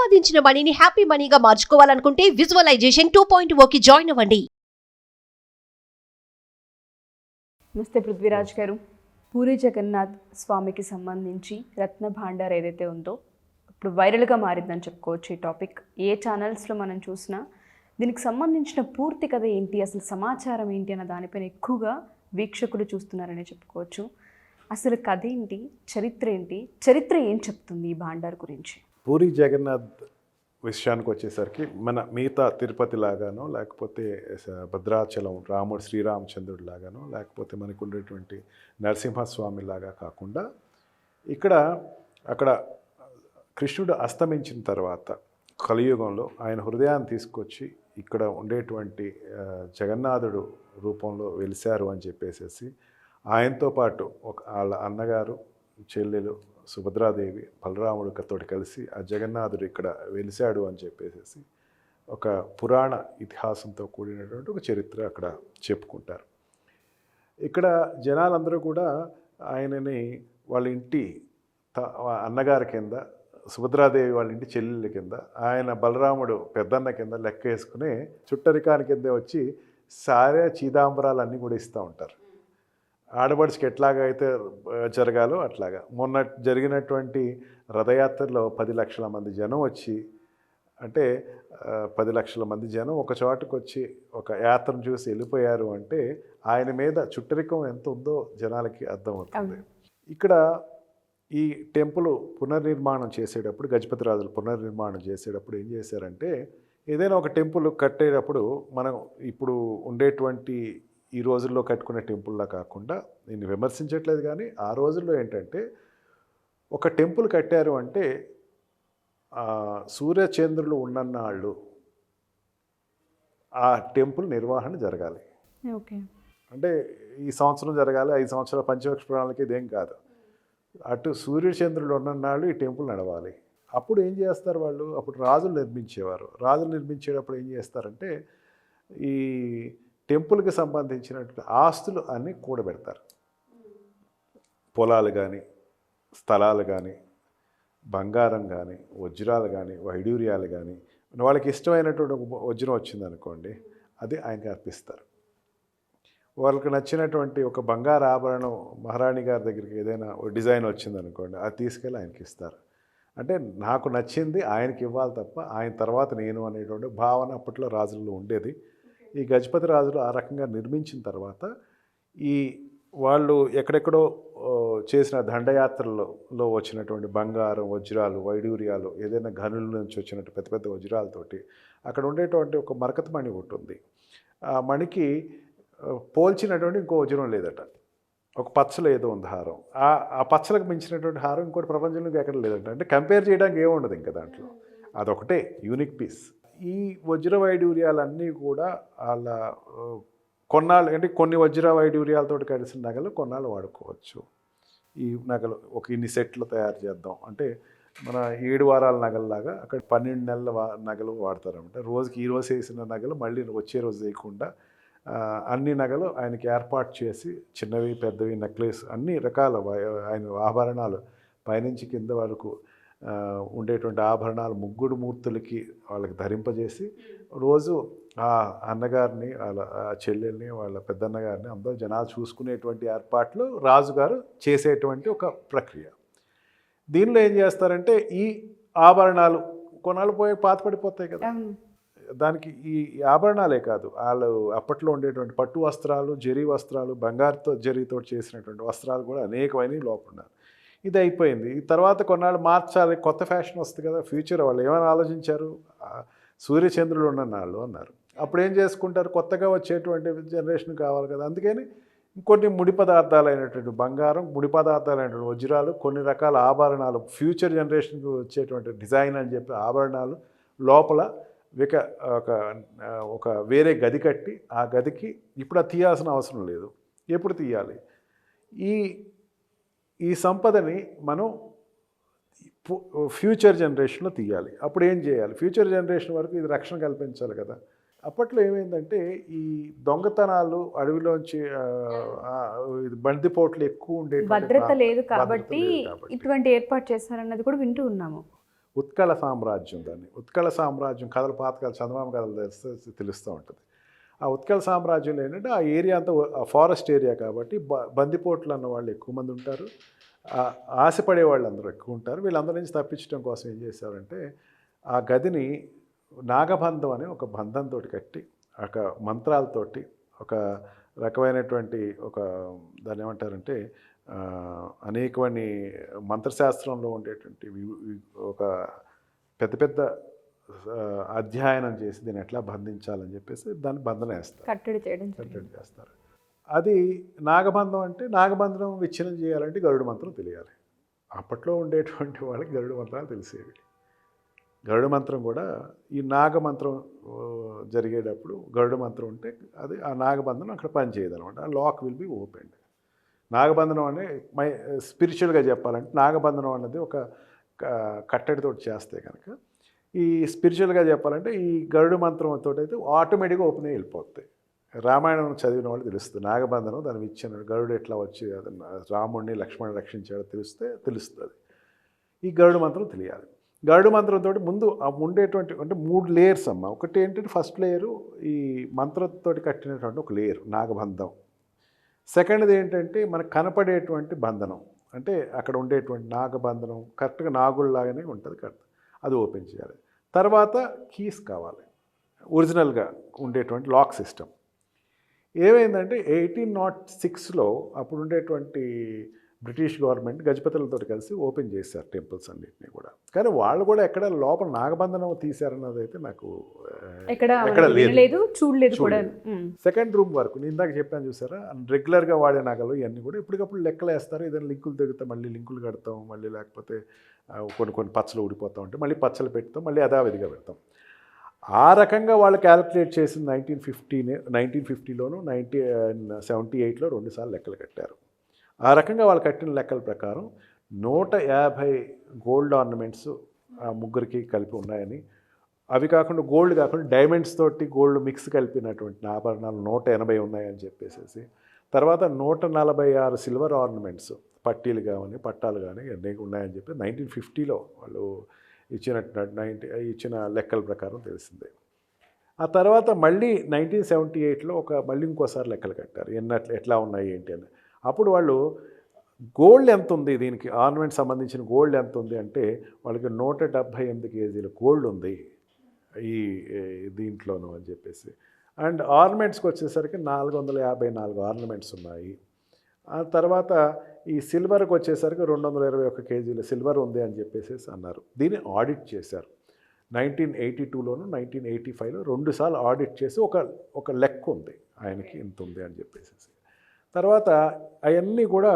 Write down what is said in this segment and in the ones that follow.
సంపాదించిన మనీని హ్యాపీ మనీగా మార్చుకోవాలనుకుంటే విజువలైజేషన్ 2.0కి జాయిన్ అవ్వండి. నమస్తే పృథ్వీరాజ్ గారు. పూరి జగన్నాథ్ స్వామికి సంబంధించి రత్న భాండార్ ఏదైతే ఉందో ఇప్పుడు వైరల్గా మారిందని చెప్పుకోవచ్చు ఈ టాపిక్. ఏ ఛానల్స్లో మనం చూసినా దీనికి సంబంధించిన పూర్తి కథ ఏంటి, అసలు సమాచారం ఏంటి అన్న దానిపైన ఎక్కువగా వీక్షకులు చూస్తున్నారని చెప్పుకోవచ్చు. అసలు కథ ఏంటి, చరిత్ర ఏంటి, చరిత్ర ఏం చెప్తుంది ఈ భాండార్ గురించి? పూరి జగన్నాథ్ విషయానికి వచ్చేసరికి మన మిగతా తిరుపతి లాగానో లేకపోతే భద్రాచలం రాముడు శ్రీరామచంద్రుడి లాగానో లేకపోతే మనకు ఉండేటువంటి నరసింహస్వామి లాగా కాకుండా అక్కడ కృష్ణుడు అస్తమించిన తర్వాత కలియుగంలో ఆయన హృదయాన్ని తీసుకొచ్చి ఇక్కడ ఉండేటువంటి జగన్నాథుడు రూపంలో వెలిశారు అని చెప్పేసి ఆయనతో పాటు వాళ్ళ అన్నగారు చెల్లెలు సుభద్రాదేవి బలరాముడితో కలిసి ఆ జగన్నాథుడు ఇక్కడ వెలిశాడు అని చెప్పేసి ఒక పురాణ ఇతిహాసంతో కూడినటువంటి ఒక చరిత్ర అక్కడ చెప్పుకుంటారు. ఇక్కడ జనాలందరూ కూడా ఆయనని వాళ్ళ ఇంటి అన్నగారి కింద, సుభద్రాదేవి వాళ్ళ ఇంటి చెల్లెళ్ళ కింద, ఆయన బలరాముడు పెద్దన్న కింద లెక్క వేసుకుని చుట్టరికాని కింద వచ్చి సారే చీదాంబరాలన్నీ కూడా ఇస్తూ ఉంటారు. ఆడబడికి ఎట్లాగా అయితే జరగాలో అట్లాగా. మొన్న జరిగినటువంటి రథయాత్రలో 10 లక్షల మంది జనం వచ్చి, అంటే 10 లక్షల మంది జనం ఒక చోటుకు వచ్చి ఒక యాత్రను చూసి వెళ్ళిపోయారు అంటే ఆయన మీద చుట్టరికం ఎంత ఉందో జనాలకి అర్థమవుతుంది. ఇక్కడ ఈ టెంపుల్ పునర్నిర్మాణం చేసేటప్పుడు, గజపతి రాజులు పునర్నిర్మాణం చేసేటప్పుడు ఏం చేశారంటే, ఏదైనా ఒక టెంపుల్ కట్టేటప్పుడు మనం ఇప్పుడు ఉండేటువంటి ఈ రోజుల్లో కట్టుకునే టెంపుల్లా కాకుండా, నేను విమర్శించట్లేదు కానీ ఆ రోజుల్లో ఏంటంటే ఒక టెంపుల్ కట్టారు అంటే సూర్యచంద్రులు ఉన్నన్నాళ్ళు ఆ టెంపుల్ నిర్వహణ జరగాలి. ఓకే, అంటే ఈ సంవత్సరం జరగాలి, 5 సంవత్సరాల పంచవక్ష ప్రణాళిక ఇదేం కాదు. అటు సూర్యచంద్రులు ఉన్నన్నాళ్ళు ఈ టెంపుల్ నడవాలి. అప్పుడు ఏం చేస్తారు వాళ్ళు, అప్పుడు రాజులు నిర్మించేవారు. రాజులు నిర్మించేటప్పుడు ఏం చేస్తారంటే ఈ టెంపుల్కి సంబంధించినటువంటి ఆస్తులు అన్నీ కూడబెడతారు. పొలాలు కానీ, స్థలాలు కానీ, బంగారం కానీ, వజ్రాలు కానీ, వైడూర్యాలు కానీ, వాళ్ళకి ఇష్టమైనటువంటి ఒక వజ్రం వచ్చిందనుకోండి, అది ఆయనకి అర్పిస్తారు. వాళ్ళకి నచ్చినటువంటి ఒక బంగారు ఆభరణం మహారాణి గారి దగ్గరికి ఏదైనా డిజైన్ వచ్చిందనుకోండి, అది తీసుకెళ్ళి ఆయనకి ఇస్తారు. అంటే నాకు నచ్చింది ఆయనకి ఇవ్వాలి తప్ప ఆయన తర్వాత నేను అనేటువంటి భావన అప్పట్లో రాజుల్లో ఉండేది. ఈ గజపతి రాజులు ఆ రకంగా నిర్మించిన తర్వాత ఈ వాళ్ళు ఎక్కడెక్కడో చేసిన దండయాత్రలలో వచ్చినటువంటి బంగారం, వజ్రాలు, వైడూర్యాలు, ఏదైనా గనుల నుంచి వచ్చినట్టు పెద్ద పెద్ద వజ్రాలతోటి అక్కడ ఉండేటువంటి ఒక మరకత మణి ఒకటి ఉంది. ఆ మణికి పోల్చినటువంటి ఇంకో వజ్రం లేదట. ఒక పచ్చలో ఏదో ఉంది హారం. ఆ పచ్చలకు మించినటువంటి హారం ఇంకోటి ప్రపంచంలో ఎక్కడ లేదంట. అంటే కంపేర్ చేయడానికి ఏముండదు ఇంకా దాంట్లో, అదొకటే యూనిక్ పీస్. ఈ వజ్ర వైడూర్యాలన్నీ కూడా వాళ్ళ కొన్నాళ్ళు, అంటే కొన్ని వజ్ర వైడూర్యాలతో కలిసిన నగలు కొన్నాళ్ళు వాడుకోవచ్చు. ఈ నగలు ఒక ఇన్ని సెట్లు తయారు చేద్దాం అంటే మన 7 వారాల నగలలాగా అక్కడ 12 నెలల నగలు వాడతారన్నమాట. రోజుకి ఈ రోజు వేసిన నగలు మళ్ళీ వచ్చే రోజు వేయకుండా అన్ని నగలు ఆయనకి ఏర్పాటు చేసి, చిన్నవి పెద్దవి నెక్లెస్ అన్ని రకాల ఆయన ఆభరణాలు పైనుంచి కింద వరకు ఉండేటువంటి ఆభరణాలు 3 మూర్తులకి వాళ్ళకి ధరింపజేసి రోజు ఆ అన్నగారిని, వాళ్ళ చెల్లెల్ని, వాళ్ళ పెద్దన్నగారిని అందరూ జనాలు చూసుకునేటువంటి ఏర్పాట్లు రాజుగారు చేసేటువంటి ఒక ప్రక్రియ. దీనిలో ఏం చేస్తారంటే ఈ ఆభరణాలు కొనాలు పోయి పాతపడిపోతాయి కదా, దానికి ఈ ఆభరణాలే కాదు, వాళ్ళు అప్పట్లో ఉండేటువంటి పట్టు వస్త్రాలు, జరీ వస్త్రాలు, బంగారుతో జరీతో చేసినటువంటి వస్త్రాలు కూడా అనేకమైనవి లోపల. ఇది అయిపోయింది. ఈ తర్వాత కొన్నాళ్ళు మార్చాలి, కొత్త ఫ్యాషన్ వస్తుంది కదా, ఫ్యూచర్. వాళ్ళు ఏమైనా ఆలోచించారు, సూర్యచంద్రులు ఉన్ననాళ్ళు అన్నారు. అప్పుడు ఏం చేసుకుంటారు, కొత్తగా వచ్చేటువంటి జనరేషన్ కావాలి కదా, అందుకని కొన్ని ముడి పదార్థాలు అయినటువంటి బంగారం, ముడి పదార్థాలు అయినటువంటి వజ్రాలు, కొన్ని రకాల ఆభరణాలు, ఫ్యూచర్ జనరేషన్కి వచ్చేటువంటి డిజైన్ అని చెప్పి ఆభరణాలు లోపల ఒక వేరే గది కట్టి, ఆ గదికి ఇప్పుడు అది తీయాల్సిన అవసరం లేదు. ఎప్పుడు తీయాలి, ఈ సంపదని మనం ఫ్యూచర్ జనరేషన్లో తీయాలి. అప్పుడు ఏం చేయాలి, ఫ్యూచర్ జనరేషన్ వరకు ఇది రక్షణ కల్పించాలి కదా. అప్పట్లో ఏమైందంటే ఈ దొంగతనాలు, అడవిలోంచి బందిపోట్లు ఎక్కువ ఉండే, భద్రత లేదు కాబట్టి ఇటువంటి ఏర్పాటు చేస్తారన్నది కూడా వింటూ ఉన్నాము. ఉత్కళ సామ్రాజ్యం, దాన్ని ఉత్కళ సామ్రాజ్యం కథలు, పాతకాల చందమామ కథలు తెలిస్తే తెలుస్తూ ఉంటుంది. ఆ ఉత్కళ సామ్రాజ్యంలో ఏంటంటే ఆ ఏరియా అంతా ఫారెస్ట్ ఏరియా కాబట్టి బందిపోట్లు అన్న వాళ్ళు ఎక్కువ మంది ఉంటారు, ఆశపడే వాళ్ళు అందరూ ఎక్కువ ఉంటారు. వీళ్ళందరి నుంచి తప్పించడం కోసం ఏం చేశారంటే ఆ గదిని నాగబంధం అనే ఒక బంధంతో కట్టి, ఒక మంత్రాలతోటి, ఒక రకమైనటువంటి ఒక దాన్ని ఏమంటారంటే అనేకమైన మంత్రశాస్త్రంలో ఉండేటువంటి ఒక పెద్ద పెద్ద అధ్యయనం చేసి దీన్ని ఎట్లా బంధించాలని చెప్పేసి దాన్ని బంధన వేస్తారు, కట్టడి చేస్తారు. అది నాగబంధం అంటే నాగబంధనం విచ్ఛిన్నం చేయాలంటే గరుడ మంత్రం తెలియాలి. అప్పట్లో ఉండేటువంటి వాళ్ళకి గరుడ మంత్రాలు తెలిసేవి. గరుడ మంత్రం కూడా ఈ నాగమంత్రం జరిగేటప్పుడు గరుడ మంత్రం ఉంటే అది ఆ నాగబంధనం అక్కడ పనిచేయదు అనమాట. ఆ లాక్ విల్ బి ఓపెన్డ్. నాగబంధనం అనే స్పిరిచువల్గా చెప్పాలంటే నాగబంధనం అన్నది ఒక కట్టడితో చేస్తే కనుక, ఈ స్పిరిచువల్గా చెప్పాలంటే ఈ గరుడ మంత్రంతో అయితే ఆటోమేటిక్గా ఓపెన్ అయ్యి వెళ్ళిపోతాయి. రామాయణం చదివిన వాళ్ళు తెలుస్తుంది నాగబంధనం దాని ఇచ్చిన గరుడు ఎట్లా వచ్చి రాముడిని లక్ష్మణుని రక్షించాడో తెలుస్తుంది. ఈ గరుడ మంత్రం తెలియాలి. గరుడ మంత్రంతో ముందు ఉండేటువంటి అంటే 3 లేయర్స్ అమ్మ. ఒకటి ఏంటంటే ఫస్ట్ లేయరు ఈ మంత్రంతో కట్టినటువంటి ఒక లేయర్ నాగబంధం. సెకండ్ది ఏంటంటే మనకు కనపడేటువంటి బంధనం, అంటే అక్కడ ఉండేటువంటి నాగబంధనం కరెక్ట్గా నాగుల్లాగానే ఉంటుంది, కరెక్ట్, అది ఓపెన్ చేయాలి. తర్వాత కీస్ కావాలి, ఒరిజినల్గా ఉండేటువంటి లాక్ సిస్టమ్. ఏమైందంటే 1806లో అప్పుడు ఉండేటువంటి బ్రిటిష్ గవర్నమెంట్ గజపతులతో కలిసి ఓపెన్ చేశారు టెంపుల్స్ అన్నింటినీ కూడా. కానీ వాళ్ళు కూడా ఎక్కడ లోపల నాగబంధనం తీశారన్నది అయితే నాకు ఎక్కడ లేదు, చూడలేదు కూడా. సెకండ్ రూమ్ వరకు నేను ఇందాక చెప్పాను చూసారా, రెగ్యులర్గా వాడే నగలు ఇవన్నీ కూడా ఇప్పటికప్పుడు లెక్కలు వేస్తారు. ఏదైనా లింకులు తెగితే మళ్ళీ లింకులు కడతాం, మళ్ళీ లేకపోతే కొన్ని పచ్చలు ఊడిపోతూ ఉంటాయి, మళ్ళీ పచ్చలు పెడతాం, మళ్ళీ యథావిధిగా పెడతాం. ఆ రకంగా వాళ్ళు క్యాలిక్యులేట్ చేసిన 1950లోను 1978లో 2 సార్లు లెక్కలు కట్టారు. ఆ రకంగా వాళ్ళు కట్టిన లెక్కల ప్రకారం 150 గోల్డ్ ఆర్నమెంట్స్ ఆ ముగ్గురికి కలిపి ఉన్నాయని, అవి కాకుండా గోల్డ్ కాకుండా డైమండ్స్ తోటి గోల్డ్ మిక్స్ కలిపినటువంటి ఆభరణాలు 180 ఉన్నాయని చెప్పేసి, తర్వాత 146 సిల్వర్ ఆర్నమెంట్స్ పట్టీలు కానీ పట్టాలు కానీ అన్నీ ఉన్నాయని చెప్పి 1950లో వాళ్ళు ఇచ్చిన లెక్కల ప్రకారం తెలిసిందే. ఆ తర్వాత మళ్ళీ 1978లో మళ్ళీ ఇంకోసారి లెక్కలు కట్టారు ఎట్లా ఉన్నాయి ఏంటి అని. అప్పుడు వాళ్ళు గోల్డ్ ఎంత ఉంది, దీనికి ఆర్నమెంట్ సంబంధించిన గోల్డ్ ఎంత ఉంది అంటే వాళ్ళకి 178 కేజీల గోల్డ్ ఉంది ఈ దీంట్లోనూ అని చెప్పేసి. అండ్ ఆర్నమెంట్స్కి వచ్చేసరికి 454 ఆర్నమెంట్స్ ఉన్నాయి. ఆ తర్వాత ఈ సిల్వర్కి వచ్చేసరికి 221 కేజీల సిల్వర్ ఉంది అని చెప్పేసి అన్నారు. దీన్ని ఆడిట్ చేశారు 1982లోను 1985లో 2 సార్లు ఆడిట్ చేసి ఒక లెక్క ఉంది ఆయనకి ఇంత ఉంది అని చెప్పేసి. తర్వాత అవన్నీ కూడా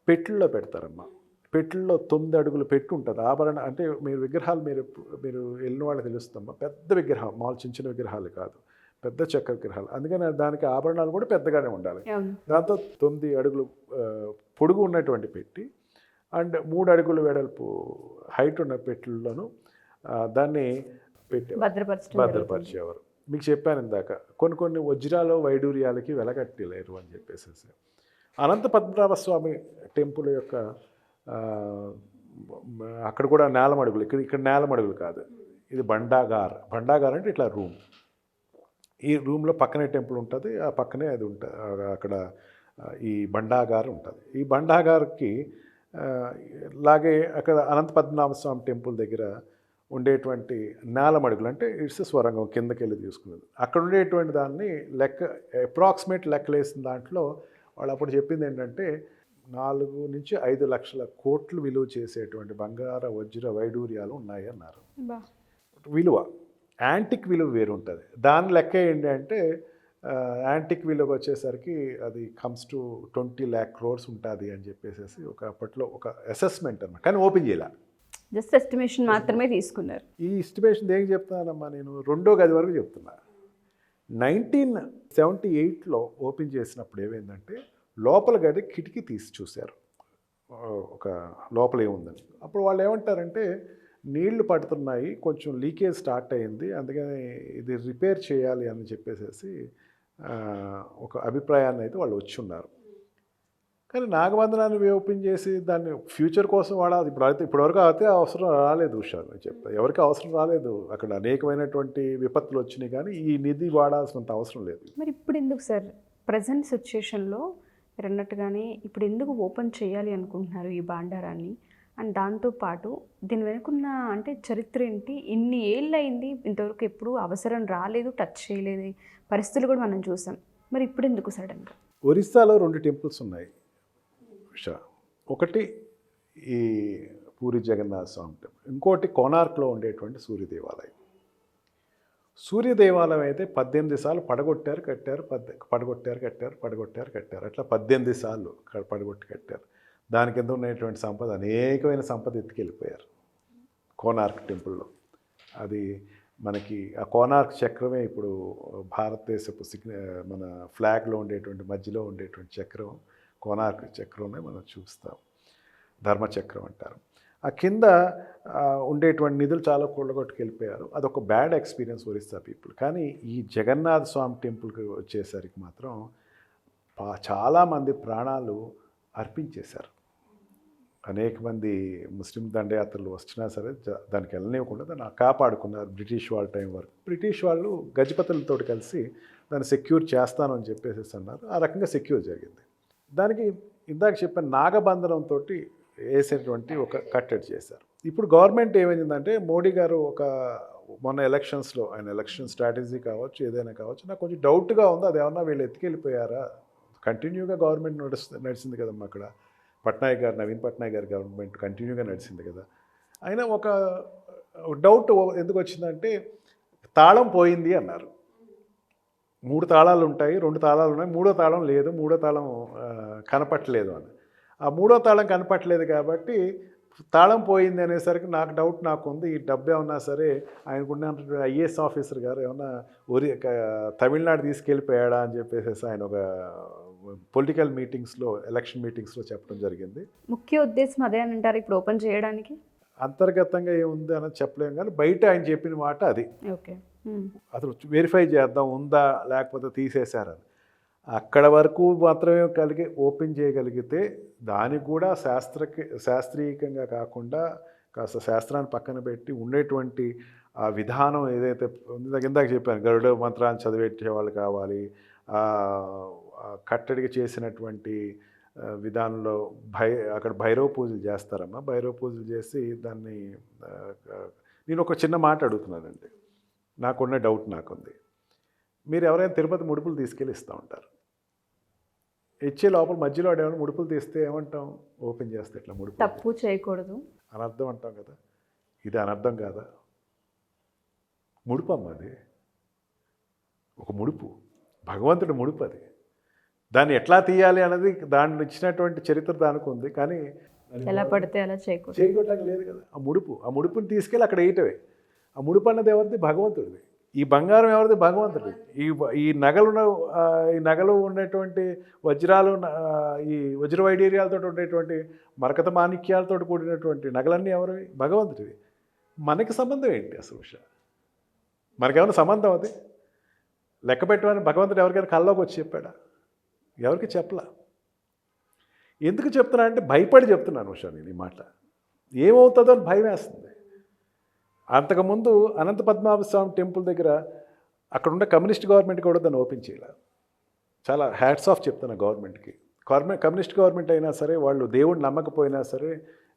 పెట్టెల్లో పెడతారమ్మా. పెట్టెల్లో 9 అడుగులు పెట్టి ఉంటుంది. ఆభరణ అంటే మీరు విగ్రహాలు మీరు వెళ్ళిన వాళ్ళు తెలుస్తుందమ్మా, పెద్ద విగ్రహం, మామూలు చిన్న విగ్రహాలు కాదు, పెద్ద చెక్క విగ్రహాలు. అందుకని దానికి ఆభరణాలు కూడా పెద్దగానే ఉండాలి. దాంతో 9 అడుగులు పొడుగు ఉన్నటువంటి పెట్టి అండ్ 3 అడుగులు వెడల్పు హైట్ ఉన్న పెట్టెల్లోనూ దాన్ని భద్రపరిచేవారు. మీకు చెప్పాను ఇందాక కొన్ని వజ్రాలు వైడూర్యాలకి వెలగట్టలేరు అని చెప్పేసి. అనంత పద్మనాభ స్వామి టెంపుల్ యొక్క అక్కడ కూడా నేలమడుగులు, ఇక్కడ నేలమడుగులు కాదు, ఇది బండాగార్ అంటే ఇట్లా రూమ్. ఈ రూమ్లో పక్కనే టెంపుల్ ఉంటుంది, ఆ పక్కనే అది ఉంటుంది, అక్కడ ఈ బండాగారు ఉంటుంది. ఈ బండాగార్కి లాగే అక్కడ అనంత పద్మనాభ స్వామి టెంపుల్ దగ్గర ఉండేటువంటి నేలమడుగులు అంటే ఇట్స్ స్వరంగం కిందకి వెళ్ళి తీసుకునేది. అక్కడ ఉండేటువంటి దాన్ని అప్రాక్సిమేట్ లెక్కలు వేసిన దాంట్లో వాళ్ళు అప్పుడు చెప్పింది ఏంటంటే 4 నుంచి 5 లక్షల కోట్లు విలువ చేసేటువంటి బంగార వజ్ర వైడూర్యాలు ఉన్నాయి అన్నారు. విలువ యాంటిక్ విలువ వేరు ఉంటుంది. దాని లెక్క ఏంటి అంటే యాంటిక్ విలువ వచ్చేసరికి అది కమ్స్ టు 20 lakh crores ఉంటుంది అని చెప్పేసి అప్పట్లో ఒక అసెస్మెంట్ అన్నమాట. కానీ ఓపెన్ చేయాల, జస్ట్ ఎస్టిమేషన్ మాత్రమే తీసుకున్నారు. ఈ ఎస్టిమేషన్ దేనికి చెప్తున్నానమ్మా, నేను 2వ గది వరకు చెప్తున్నా. 1978లో ఓపెన్ చేసినప్పుడు ఏమైందంటే లోపల గది కిటికీ తీసి చూశారు ఒక లోపల ఏముందని. అప్పుడు వాళ్ళు ఏమంటారంటే నీళ్లు పడుతున్నాయి, కొంచెం లీకేజ్ స్టార్ట్ అయింది, అందుకని ఇది రిపేర్ చేయాలి అని చెప్పేసి ఒక అభిప్రాయాన్ని అయితే వాళ్ళు వచ్చి ఉన్నారు. కానీ నాగబంధనాన్ని ఓపెన్ చేసి దాన్ని ఫ్యూచర్ కోసం వాడాలి. ఇప్పటివరకు అయితే అవసరం రాలేదు ఉషా, నేను చెప్తాను. ఎవరికి అవసరం రాలేదు. అక్కడ అనేకమైనటువంటి విపత్తులు వచ్చినాయి, కానీ ఈ నిధి వాడాల్సినంత అవసరం లేదు. మరి ఇప్పుడు ఎందుకు సార్ ప్రజెంట్ సిచ్యుయేషన్లో మీరు అన్నట్టుగానే ఇప్పుడు ఎందుకు ఓపెన్ చేయాలి అనుకుంటున్నారు ఈ భాండారాన్ని? అండ్ దాంతోపాటు దీని వెనుకున్న అంటే చరిత్ర ఏంటి? ఇన్ని ఏళ్ళు అయింది, ఇంతవరకు ఎప్పుడు అవసరం రాలేదు, టచ్ చేయలేదు పరిస్థితులు కూడా మనం చూసాం. మరి ఇప్పుడు ఎందుకు సడన్గా? ఒరిస్సాలో 2 టెంపుల్స్ ఉన్నాయి ఉషా. ఒకటి ఈ పూరి జగన్నాథ స్వామి టెంపుల్, ఇంకోటి కోనార్క్లో ఉండేటువంటి సూర్య దేవాలయం. సూర్య దేవాలయం అయితే 18 సార్లు పడగొట్టారు, కట్టారు, పడగొట్టారు, కట్టారు, పడగొట్టారు, కట్టారు. అట్లా 18 సార్లు పడగొట్టి కట్టారు. దాని కింద ఉన్నటువంటి సంపద, అనేకమైన సంపద ఎత్తుకెళ్ళిపోయారు కోనార్క్ టెంపుల్లో. అది మనకి ఆ కోనార్క్ చక్రమే ఇప్పుడు భారతదేశపు మన ఫ్లాగ్లో ఉండేటువంటి మధ్యలో ఉండేటువంటి చక్రం కోనార్క్ చక్రమే మనం చూస్తాం. ధర్మచక్రం అంటారు. ఆ కింద ఉండేటువంటి నిధులు చాలా కూడగొట్టుకెళ్ళిపోయారు. అదొక బ్యాడ్ ఎక్స్పీరియన్స్ ఒరిస్సా పీపుల్. కానీ ఈ జగన్నాథ స్వామి టెంపుల్కి వచ్చేసరికి మాత్రం చాలామంది ప్రాణాలు అర్పించేశారు. అనేక మంది ముస్లిం దండయాత్రలు వచ్చినా సరే దానికి వెళ్ళనివ్వకుండా దాన్ని కాపాడుకున్నారు బ్రిటిష్ వాళ్ళ టైం వరకు. బ్రిటిష్ వాళ్ళు గజపతులతో కలిసి దాన్ని సెక్యూర్ చేస్తాను అని చెప్పేసి అన్నారు. ఆ రకంగా సెక్యూర్ జరిగింది. దానికి ఇందాక చెప్పిన నాగబంధనంతో వేసేటువంటి ఒక కట్టడి చేశారు. ఇప్పుడు గవర్నమెంట్ ఏమైందంటే మోడీ గారు మొన్న ఎలక్షన్స్లో ఆయన ఎలక్షన్ స్ట్రాటజీ కావచ్చు, ఏదైనా కావచ్చు, నాకు కొంచెం డౌట్గా ఉంది. అది ఏమన్నా వీళ్ళు ఎత్తుకెళ్ళిపోయారా? కంటిన్యూగా గవర్నమెంట్ నడిచింది కదమ్మా అక్కడ. నవీన్ పట్నాయక్ గారి గవర్నమెంట్ కంటిన్యూగా నడిచింది కదా. అయినా ఒక డౌట్ ఎందుకు వచ్చిందంటే తాళం పోయింది అన్నారు. 3 తాళాలు ఉంటాయి, 2 తాళాలు ఉన్నాయి, 3వ తాళం లేదు, 3వ తాళం కనపట్టలేదు అని. ఆ 3వ తాళం కనపట్టలేదు కాబట్టి తాళం పోయింది అనేసరికి నాకు ఉంది. ఈ డబ్బు ఏమన్నా సరే ఆయనకున్న ఐఏఎస్ ఆఫీసర్ గారు ఏమన్నా తమిళనాడు తీసుకెళ్ళిపోయాడా అని చెప్పేసి ఆయన ఒక పొలిటికల్ మీటింగ్స్లో, ఎలక్షన్ మీటింగ్స్లో చెప్పడం జరిగింది. ముఖ్య ఉద్దేశం అదే అని అంటారు ఇప్పుడు ఓపెన్ చేయడానికి? అంతర్గతంగా ఏముంది అని చెప్పలేము, కానీ బయట ఆయన చెప్పిన మాట అది. ఓకే, అసలు వెరిఫై చేద్దాం ఉందా లేకపోతే తీసేశారని. అక్కడ వరకు మాత్రమే ఓపెన్ చేయగలిగితే దానికి కూడా శాస్త్రీయంగా కాకుండా కాస్త శాస్త్రాన్ని పక్కన పెట్టి ఉండేటువంటి ఆ విధానం ఏదైతే ఇందాక చెప్పాను, గరుడ మంత్రాన్ని చదివేసే వాళ్ళు కావాలి. కట్టడిగా చేసినటువంటి విధానంలో అక్కడ భైరవ పూజలు చేస్తారమ్మా. భైరవ పూజలు చేసి దాన్ని నేను ఒక చిన్న మాట అడుగుతున్నానండి, నాకున్న డౌట్ నాకుంది. మీరు ఎవరైనా తిరుపతి ముడుపులు తీసుకెళ్ళి ఇస్తూ ఉంటారు. ఇచ్చే లోపల మధ్యలో ఏమైనా ముడుపులు తీస్తే ఏమంటాం? ఓపెన్ చేస్తే ఇట్లా ముడుపు తప్పు చేయకూడదు అనర్థం అంటాం కదా. ఇది అనర్థం కాదా? ముడుపు అమ్మ, అది ఒక ముడుపు, భగవంతుడి ముడుపు. అది దాన్ని ఎట్లా తీయాలి అన్నది దాన్ని ఇచ్చినటువంటి చరిత్ర దానికి ఉంది. కానీ ఎలా పడితే అలా చేయకూడదు లేదు కదా. ఆ ముడుపుని తీసుకెళ్ళి అక్కడ వేయటమే. ఆ ముడుపు అన్నది ఎవరిది? భగవంతుడిది. ఈ బంగారం ఎవరిది? భగవంతుడిది. ఈ నగలు ఉండేటువంటి వజ్రాలు, ఈ వజ్ర వైడూర్యాలతో ఉండేటువంటి మరకత మాణిక్యాలతో కూడినటువంటి నగలన్నీ ఎవరివి? భగవంతుడివి. మనకి సంబంధం ఏంటి అసలు? మనకేమైనా సంబంధం? అది లెక్క పెట్టమని భగవంతుడు ఎవరికైనా కల్లోకి వచ్చి చెప్పాడా? ఎవరికి చెప్పలా. ఎందుకు చెప్తున్నా అంటే భయపడి చెప్తున్నాను ఉషా నేను ఈ మాట. ఏమవుతుందో అని భయం వేస్తుంది. అంతకుముందు అనంత పద్మనాభ స్వామి టెంపుల్ దగ్గర అక్కడ ఉన్న కమ్యూనిస్ట్ గవర్నమెంట్ కూడా దాన్ని ఓపెన్ చేయాలి. చాలా హ్యాట్స్ ఆఫ్ చెప్తున్నా గవర్నమెంట్కి. కమ్యూనిస్ట్ గవర్నమెంట్ అయినా సరే, వాళ్ళు దేవుడిని నమ్మకపోయినా సరే,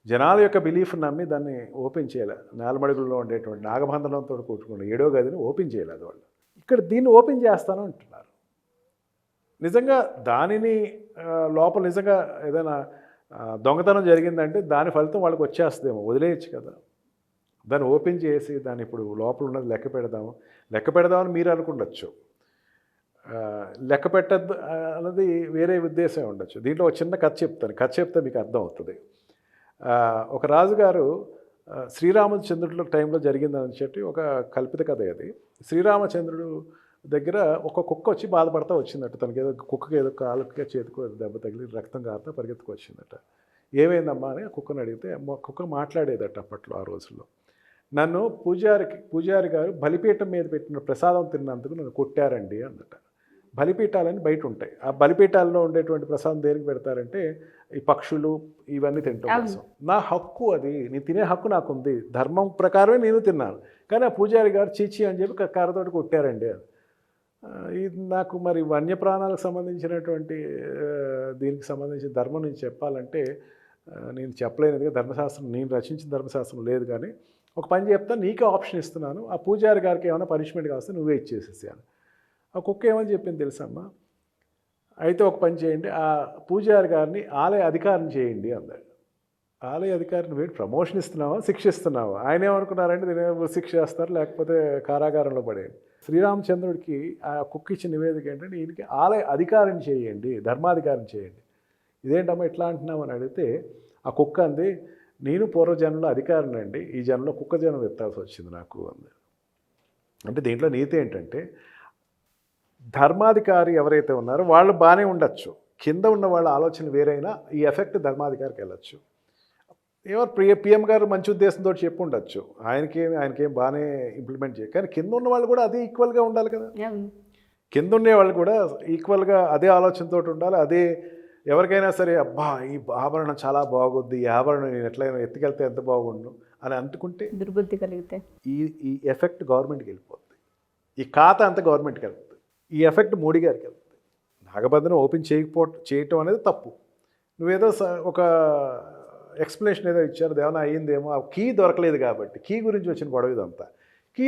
జనాల యొక్క బిలీఫ్ నమ్మి దాన్ని ఓపెన్ చేయాలి. నేలమడుగుల్లో ఉండేటువంటి నాగబంధనంతో కూడుకున్న 7వ గదిని ఓపెన్ చేయలేదు వాళ్ళు. ఇక్కడ దీన్ని ఓపెన్ చేస్తాను అంటున్నారు. నిజంగా దానిని లోపల నిజంగా ఏదైనా దొంగతనం జరిగిందంటే దాని ఫలితం వాళ్ళకి వచ్చేస్తుందేమో, వదిలేయచ్చు కదా. దాన్ని ఓపెన్ చేసి దాన్ని ఇప్పుడు లోపల ఉన్నది లెక్క పెడదామని మీరు అనుకుండొచ్చు. లెక్క పెట్టద్దు అన్నది వేరే ఉద్దేశం ఉండొచ్చు. దీంట్లో ఒక చిన్న కథ చెప్తే మీకు అర్థం అవుతుంది. ఒక రాజుగారు శ్రీరామచంద్రుడి టైంలో జరిగిందని చెప్పి ఒక కల్పిత కథ అది. శ్రీరామచంద్రుడు దగ్గర ఒక కుక్క వచ్చి బాధపడతా వచ్చిందట. తనకి కుక్కకి ఏదో కాలుకి చేతికి దెబ్బ తగిలి రక్తం కారుతా పరిగెత్తుకు వచ్చిందట. ఏమైందమ్మా అని కుక్కను అడిగితే కుక్క మాట్లాడేదట అప్పట్లో, ఆ రోజుల్లో. నన్ను పూజారి గారు బలిపీఠం మీద పెట్టిన ప్రసాదం తిన్నందుకు నన్ను కొట్టారండి అందట. బలిపీఠాలని బయట ఉంటాయి. ఆ బలిపీఠాల్లో ఉండేటువంటి ప్రసాదం దేనికి పెడతారంటే ఈ పక్షులు ఇవన్నీ తింటాం కోసం. నా హక్కు అది, నేను తినే హక్కు నాకు ఉంది, ధర్మం ప్రకారమే నేను తిన్నాను. కానీ ఆ పూజారి గారు చీచి అని చెప్పి కర్రతోటి కొట్టారండి. అది ఇది నాకు మరి వన్యప్రాణాలకు సంబంధించినటువంటి దీనికి సంబంధించిన ధర్మం నుంచి చెప్పాలంటే నేను చెప్పలేనిదిగా ధర్మశాస్త్రం, నేను రచించిన ధర్మశాస్త్రం లేదు. కానీ ఒక పని చెప్తా, నీకే ఆప్షన్ ఇస్తున్నాను, ఆ పూజారి గారికి ఏమైనా పనిష్మెంట్ కావస్తే నువ్వే ఇచ్చేసేసాను. ఆ కుక్క ఏమని చెప్పింది తెలుసమ్మా, అయితే ఒక పని చేయండి, ఆ పూజారి గారిని ఆలయ అధికారిని చేయండి అన్నాడు. ఆలయ అధికారిని వేడి ప్రమోషన్ ఇస్తున్నావా, శిక్ష ఇస్తున్నావా? ఆయన ఏమనుకున్నారంటే దీని శిక్ష చేస్తారు, లేకపోతే కారాగారంలో పడేయండి. శ్రీరామచంద్రుడికి ఆ కుక్క ఇచ్చిన నివేదిక ఏంటంటే ఈయనకి ఆలయ అధికారిని చేయండి, ధర్మాధికారిని చేయండి. ఇదేంటమ్మా ఇట్లా అంటున్నావు అని అడిగితే ఆ కుక్క అంది, నేను పూర్వజన్మలో అధికారిని అండి, ఈ జన్మలో కుక్క జన్మ ఎత్తాల్సి వచ్చింది నాకు అంది. అంటే దీంట్లో నీతి ఏంటంటే ధర్మాధికారి ఎవరైతే ఉన్నారో వాళ్ళు బాగానే ఉండొచ్చు, కింద ఉన్న వాళ్ళ ఆలోచన వేరైనా ఈ ఎఫెక్ట్ ధర్మాధికారికి వెళ్ళచ్చు. ఎవరు పిఎం గారు మంచి ఉద్దేశంతో చెప్పి ఉండొచ్చు, ఆయనకేం బాగానే ఇంప్లిమెంట్ చేయాలి, కానీ కింద ఉన్న వాళ్ళు కూడా అదే ఈక్వల్గా ఉండాలి కదా. కింద ఉండే వాళ్ళు కూడా ఈక్వల్గా అదే ఆలోచనతో ఉండాలి. అదే ఎవరికైనా సరే అబ్బా ఈ ఆభరణం చాలా బాగుంది, ఈ ఆభరణం నేను ఎట్లయినా ఎత్తుకెళ్తే ఎంత బాగుండు అని అనుకుంటే దుర్బుద్ధి కలిగితే ఈ ఎఫెక్ట్ గవర్నమెంట్కి వెళ్ళిపోతుంది, ఈ ఖాతా అంతా గవర్నమెంట్కి వెళ్తుంది, ఈ ఎఫెక్ట్ మోడీ గారికి వెళ్తుంది. నాగబంధనం ఓపెన్ చేయటం అనేది తప్పు. నువ్వేదో ఒక ఎక్స్ప్లెనేషన్ ఏదో ఇచ్చారు, దేవనా అయ్యిందేమో, ఆ కీ దొరకలేదు కాబట్టి, కీ గురించి వచ్చిన గొడవ ఇదంతా. కీ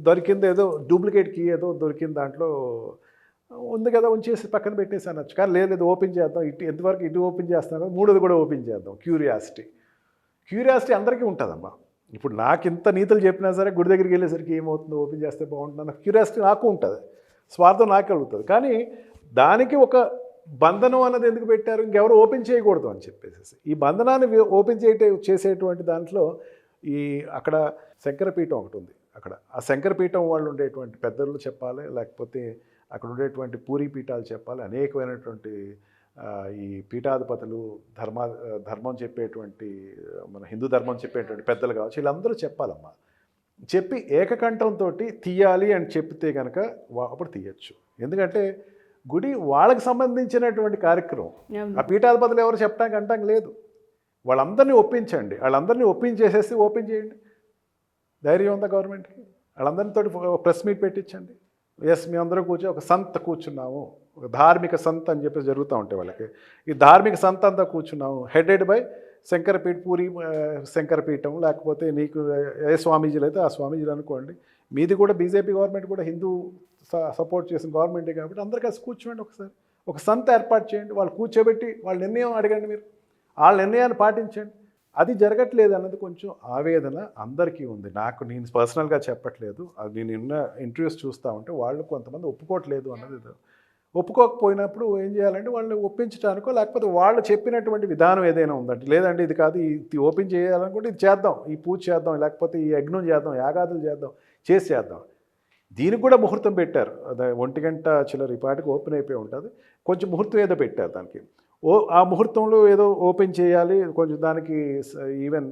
దొరికింది ఏదో డూప్లికేట్ కీ ఏదో దొరికింది, దాంట్లో ఉంది కదా ఉంచేసి పక్కన పెట్టేసి అనొచ్చు. కానీ లేదు ఓపెన్ చేద్దాం, ఎంతవరకు ఇటు ఓపెన్ చేస్తాం కదా, మూడోది కూడా ఓపెన్ చేద్దాం. క్యూరియాసిటీ అందరికీ ఉంటుందమ్మా. ఇప్పుడు నాకు ఇంత నీతులు చెప్పినా సరే గుడి దగ్గరికి వెళ్ళేసరికి ఏమవుతుందో, ఓపెన్ చేస్తే బాగుంటుందన్న క్యూరియాసిటీ నాకు ఉంటుంది, స్వార్థం నాకు కలుగుతుంది. కానీ దానికి ఒక బంధనం అన్నది ఎందుకు పెట్టారు, ఇంకెవరు ఓపెన్ చేయకూడదు అని చెప్పేసి. ఈ బంధనాన్ని ఓపెన్ చేసేటువంటి దాంట్లో అక్కడ శంకరపీఠం ఒకటి ఉంది. అక్కడ ఆ శంకరపీఠం వాళ్ళు ఉండేటువంటి పెద్దలు చెప్పాలి, లేకపోతే అక్కడ ఉండేటువంటి పూరీ పీఠాలు చెప్పాలి, అనేకమైనటువంటి ఈ పీఠాధిపతులు ధర్మం చెప్పేటువంటి మన హిందూ ధర్మం చెప్పేటువంటి పెద్దలు కావచ్చు, వీళ్ళందరూ చెప్పాలమ్మా. చెప్పి ఏకకంఠంతో తీయాలి అని చెప్తే కనుక అప్పుడు తీయచ్చు. ఎందుకంటే గుడి వాళ్ళకి సంబంధించినటువంటి కార్యక్రమం, ఆ పీఠాధిపతులు ఎవరు చెప్పడానికి అంటాం లేదు. వాళ్ళందరినీ ఒప్పించండి, వాళ్ళందరినీ ఒప్పించేసేసి ఓపెన్ చేయండి. ధైర్యం ఉందా గవర్నమెంట్కి? వాళ్ళందరితో ప్రెస్ మీట్ పెట్టించండి. ఎస్ మేమందరం ఒక సంత కూర్చున్నాము, ఒక ధార్మిక సంత అని చెప్పేసి జరుగుతూ ఉంటాయి వాళ్ళకి. ఈ ధార్మిక సంత అంతా కూర్చున్నాము, హెడెడ్ బై పూరి శంకరపీఠం, లేకపోతే నీకు ఏ స్వామీజీలు అయితే ఆ స్వామీజీలు అనుకోండి. మీది కూడా బీజేపీ గవర్నమెంట్ కూడా హిందూ సపోర్ట్ చేసిన గవర్నమెంటే కాబట్టి అందరు కలిసి కూర్చోండి, ఒకసారి ఒక సంత ఏర్పాటు చేయండి, వాళ్ళు కూర్చోబెట్టి వాళ్ళ నిర్ణయం అడగండి, మీరు వాళ్ళ నిర్ణయాన్ని పాటించండి. అది జరగట్లేదు అన్నది కొంచెం ఆవేదన అందరికీ ఉంది. నేను పర్సనల్గా చెప్పట్లేదు, అది నేను నిన్న ఇంటర్వ్యూస్ చూస్తూ ఉంటే వాళ్ళు కొంతమంది ఒప్పుకోవట్లేదు అన్నది. ఒప్పుకోకపోయినప్పుడు ఏం చేయాలంటే వాళ్ళని ఒప్పించడానికో, లేకపోతే వాళ్ళు చెప్పినటువంటి విధానం ఏదైనా ఉందంటే, లేదండి ఇది కాదు, ఇది ఓపెన్ చేయాలనుకుంటే ఇది చేద్దాం, ఈ పూజ చేద్దాం, లేకపోతే ఈ యజ్ఞం చేద్దాం, యాగాదులు చేద్దాం. దీనికి కూడా ముహూర్తం పెట్టారు. అదే 1 గంట చిల్లర ఈ పాటికి ఓపెన్ అయిపోయి ఉంటుంది. కొంచెం ముహూర్తం ఏదో పెట్టారు దానికి. ఆ ముహూర్తంలో ఏదో ఓపెన్ చేయాలి, కొంచెం దానికి ఈవెన్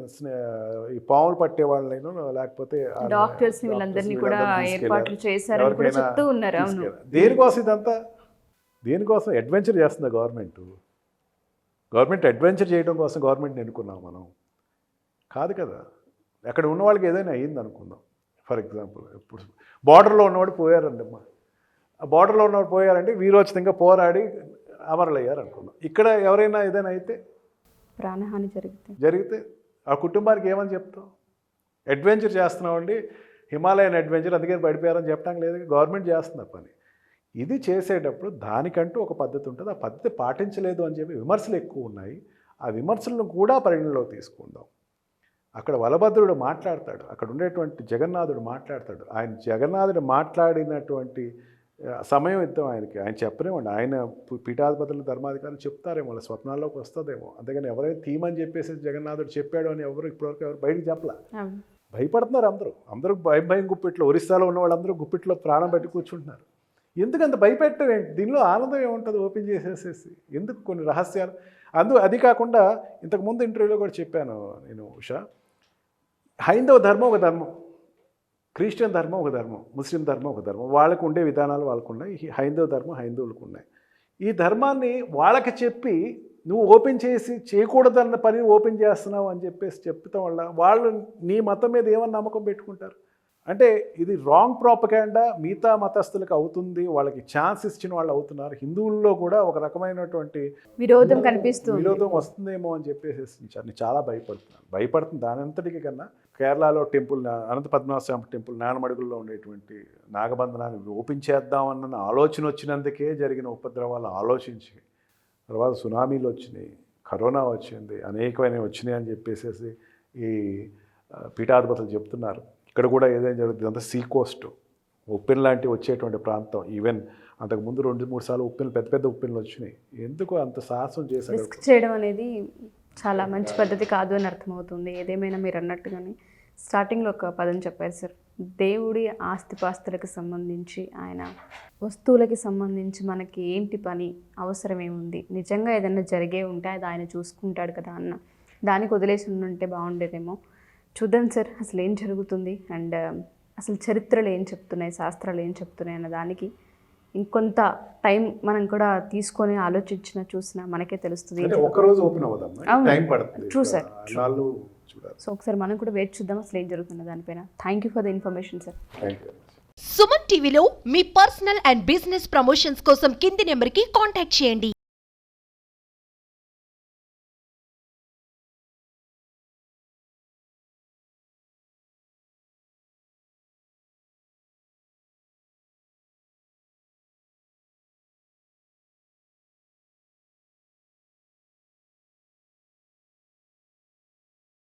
ఈ పాములు పట్టే వాళ్ళైనా లేకపోతే డాక్టర్స్ వీళ్ళందరినీ కూడా ఏర్పాట్లు చేశారని కూడా చెప్తూ ఉన్నారు. దేనికోసం ఇదంతా? దేనికోసం? అడ్వెంచర్ చేస్తుంది గవర్నమెంట్ అడ్వెంచర్ చేయడం కోసం గవర్నమెంట్ని ఎన్నుకున్నాం మనం కాదు కదా. అక్కడ ఉన్న వాళ్ళకి ఏదైనా అయ్యింది అనుకుందాం, ఫర్ ఎగ్జాంపుల్ ఇప్పుడు బార్డర్లో ఉన్నవాడు పోయారండి అమ్మా, ఆ బార్డర్లో ఉన్నవాడు పోయారంటే వీరోచితంగా పోరాడి అమరులయ్యారు అనుకుందాం. ఇక్కడ ఎవరైనా ఏదైనా అయితే ప్రాణహాని జరిగితే ఆ కుటుంబానికి ఏమని చెప్తాం? అడ్వెంచర్ చేస్తున్నామండి, హిమాలయన్ అడ్వెంచర్, అందుకని పడిపోయారని చెప్పడానికి లేదు. గవర్నమెంట్ చేస్తుంది ఆ పని. ఇది చేసేటప్పుడు దానికంటూ ఒక పద్ధతి ఉంటుంది, ఆ పద్ధతి పాటించలేదు అని చెప్పి విమర్శలు ఎక్కువ ఉన్నాయి. ఆ విమర్శలను కూడా పరిగణలోకి తీసుకుందాం. అక్కడ వలభద్రుడు మాట్లాడతాడు, అక్కడ ఉండేటువంటి జగన్నాథుడు మాట్లాడతాడు. జగన్నాథుడు మాట్లాడినటువంటి సమయం ఇద్దాం ఆయనకి, ఆయన చెప్పరేమండి. ఆయన పీఠాధిపతులు ధర్మాధికారులు చెప్తారేమో, వాళ్ళ స్వప్నాల్లోకి వస్తుందేమో. అంతేగాని ఎవరైనా తీమని చెప్పేసి జగన్నాథుడు చెప్పాడు అని ఇప్పటివరకు ఎవరు బయటకు చెప్పలా. భయపడుతున్నారు అందరూ భయం గుప్పిట్లో. ఒరిస్సాలో ఉన్న వాళ్ళందరూ గుప్పిట్లో ప్రాణం పెట్టి కూర్చుంటున్నారు. ఎందుకంత భయపెట్టరేంటి? దీనిలో ఆనందం ఏముంటుంది ఓపెన్ చేసేసేసి? ఎందుకు కొన్ని రహస్యాలు? అది కాకుండా ఇంతకుముందు ఇంటర్వ్యూలో కూడా చెప్పాను నేను, ఉషా, హైందవ ధర్మం ఒక ధర్మం, క్రిస్టియన్ ధర్మం ఒక ధర్మం, ముస్లిం ధర్మం ఒక ధర్మం, వాళ్ళకు ఉండే విధానాలు వాళ్ళకు ఉన్నాయి, హైందవ ధర్మం హైందవులకు ఉన్నాయి. ఈ ధర్మాన్ని వాళ్ళకి చెప్పి నువ్వు ఓపెన్ చేసి చేయకూడదన్న పని ఓపెన్ చేస్తున్నావు అని చెప్పేసి చెప్తాం వల్ల వాళ్ళు నీ మతం మీద ఏమన్నా నమ్మకం పెట్టుకుంటారు. అంటే ఇది రాంగ్ ప్రాపగాండా మిగతా మతస్థులకు అవుతుంది, వాళ్ళకి ఛాన్స్ ఇచ్చిన వాళ్ళు అవుతున్నారు. హిందువుల్లో కూడా ఒక రకమైనటువంటి విరోధం కనిపిస్తుంది, విరోధం వస్తుందేమో అని చెప్పేసి నేను చాలా భయపడుతుంది దాని అంతటికి కన్నా. కేరళలో టెంపుల్ అనంత పద్మనాభ స్వామి టెంపుల్ నానమడుగుల్లో ఉండేటువంటి నాగబంధనాన్ని ఓపెన్ చేద్దామన్న ఆలోచన వచ్చినందుకే జరిగిన ఉపద్రవాలు ఆలోచించి, తర్వాత సునామీలు వచ్చినాయి, కరోనా వచ్చింది, అనేకమైనవి వచ్చినాయి అని చెప్పేసి ఈ పీఠాధిపతులు చెప్తున్నారు. ఇక్కడ కూడా ఏదైనా జరుగుతుంది అంతా సీ కోస్ట్ ఉప్పెన్ లాంటివి వచ్చేటువంటి ప్రాంతం. ఈవెన్ అంతకుముందు 2-3 సార్లు ఉప్పెన్లు పెద్ద పెద్ద ఉప్పెన్లు వచ్చినాయి. ఎందుకు అంత సాహసం చేశారు? రిస్క్ చేయడం అనేది చాలా మంచి పద్ధతి కాదు అని అర్థమవుతుంది. ఏదేమైనా మీరు అన్నట్టుగానే స్టార్టింగ్లో ఒక పదం చెప్పారు సార్, దేవుడి ఆస్తిపాస్తులకు సంబంధించి, ఆయన వస్తువులకి సంబంధించి మనకి ఏంటి పని, అవసరం ఏముంది, నిజంగా ఏదైనా జరిగే ఉంటే అది ఆయన చూసుకుంటాడు కదా అన్న దానికి వదిలేసి ఉంటే బాగుండేదేమో. చూద్దాం సార్ అసలు ఏం జరుగుతుంది, అండ్ అసలు చరిత్రలు ఏం చెప్తున్నాయి, శాస్త్రాలు ఏం చెప్తున్నాయి అన్న దానికి ఇంకొంత టైం మనం కూడా తీసుకొని ఆలోచించిన చూసినా మనకే తెలుస్తుంది. ఒక్కరోజు ఓపెన్ అవుదాం, టైం పడుతుంది. True sir. చూడాలి. సో ఒకసారి మనం కూడా వెయిట్ చూద్దాం అసలు ఏం జరుగుతుంది దానిపైన. Thank you for the information sir. Thank you. Suman టీవీలో మీ పర్సనల్ అండ్ బిజినెస్ ప్రమోషన్స్ కోసం కింది నెంబర్కి కాంటాక్ట్ చేయండి.